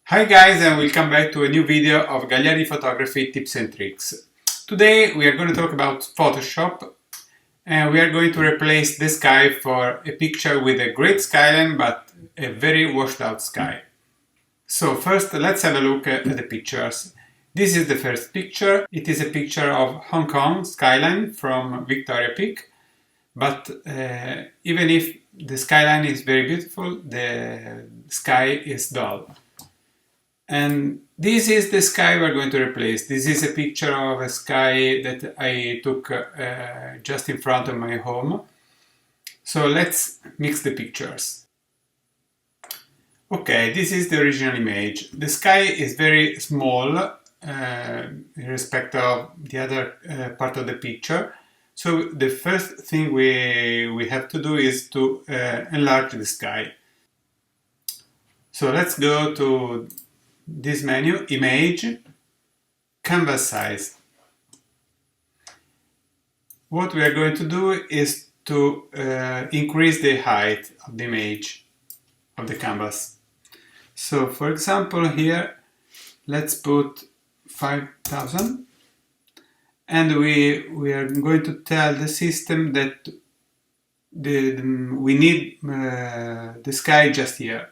Hi guys, and welcome back to a new video of Gagliardi Photography Tips and Tricks. Today we are going to talk about Photoshop, and we are going to replace the sky for a picture with a great skyline but a very washed out sky. So first let's have a look at the pictures. This is the first picture. It is a picture of Hong Kong skyline from Victoria Peak, but even if the skyline is very beautiful, the sky is dull. And this is the sky we're going to replace. This is a picture of a sky that I took just in front of my home. So let's mix the pictures. Okay, this is the original image. The sky is very small in respect of the other part of the picture. So the first thing we have to do is to enlarge the sky. So let's go to this menu, Image, Canvas Size. What we are going to do is to increase the height of the image of the canvas. So for example here, let's put 5000, and we are going to tell the system that we need the sky just here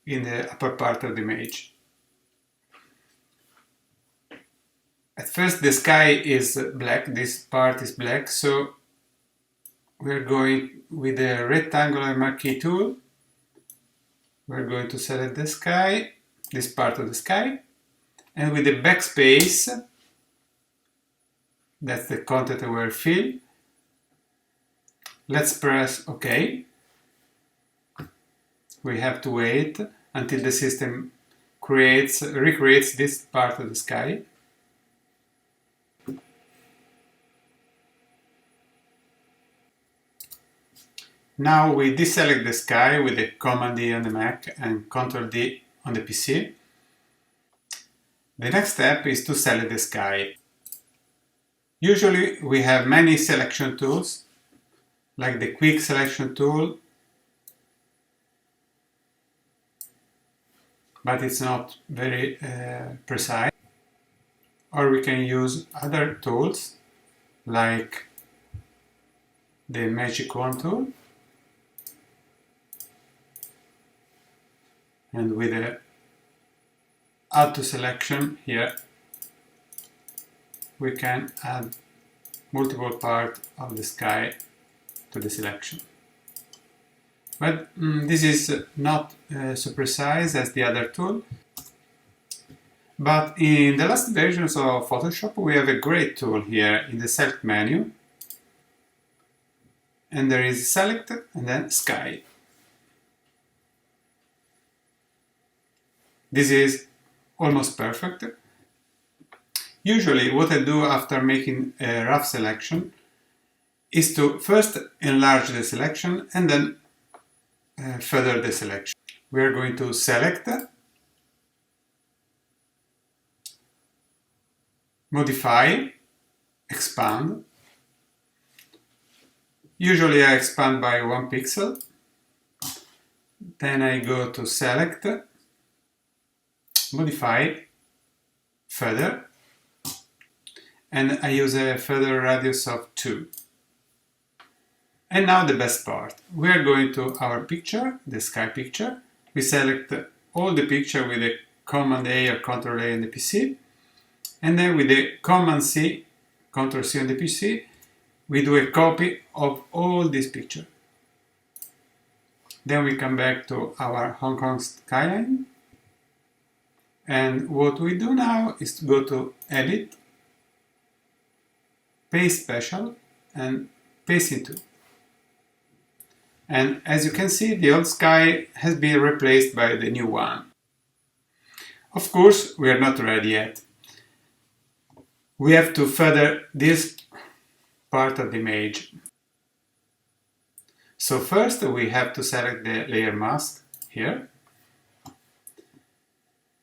in the upper part of the image. At first the sky is black, this part is black, so we're going with the rectangular marquee tool. We're going to select the sky, this part of the sky, and with the backspace, that's the content aware fill, let's press OK. We have to wait until the system recreates this part of the sky. Now we deselect the sky with the Command D on the Mac and Ctrl D on the PC. The next step is to select the sky. Usually we have many selection tools, like the Quick Selection tool, but it's not very precise. Or we can use other tools, like the Magic Wand tool. And with the Add to Selection here, we can add multiple parts of the sky to the selection. But this is not so precise as the other tool. But in the last versions of Photoshop, we have a great tool here in the Select menu. And there is Select and then Sky. This is almost perfect. Usually what I do after making a rough selection is to first enlarge the selection and then further the selection. We are going to select, modify, expand. Usually I expand by 1 pixel. Then I go to select, modify, feather, and I use a feather radius of 2. And now the best part. We are going to our picture, the sky picture. We select all the picture with the Command A or Ctrl A on the PC, and then with the Command C, Ctrl C on the PC, we do a copy of all this picture. Then we come back to our Hong Kong skyline. And what we do now is to go to Edit, Paste Special, and Paste Into. And as you can see, the old sky has been replaced by the new one. Of course, we are not ready yet. We have to feather this part of the image. So first we have to select the layer mask here.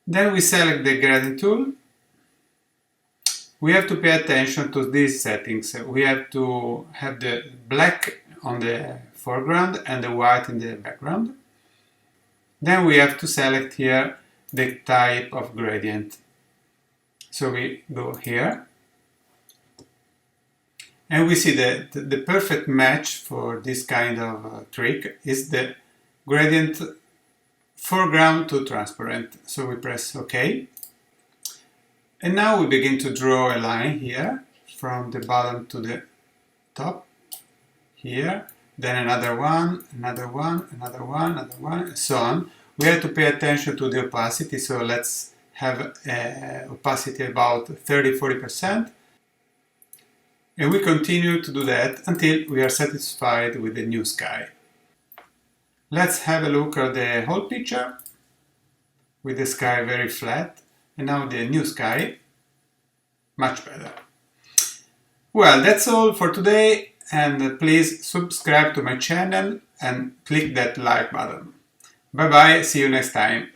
Then we select the gradient tool. We have to pay attention to these settings. We have to have the black on the foreground and the white in the background. Then we have to select here the type of gradient. So we go here, and we see that the perfect match for this kind of trick is the gradient foreground to transparent. So we press OK. And now we begin to draw a line here from the bottom to the top here, then another one, another one, another one, another one, and so on. We have to pay attention to the opacity, so let's have opacity about 30-40%. And we continue to do that until we are satisfied with the new sky. Let's have a look at the whole picture with the sky very flat, and now the new sky, much better. Well, that's all for today, and please subscribe to my channel and click that like button. Bye bye, see you next time.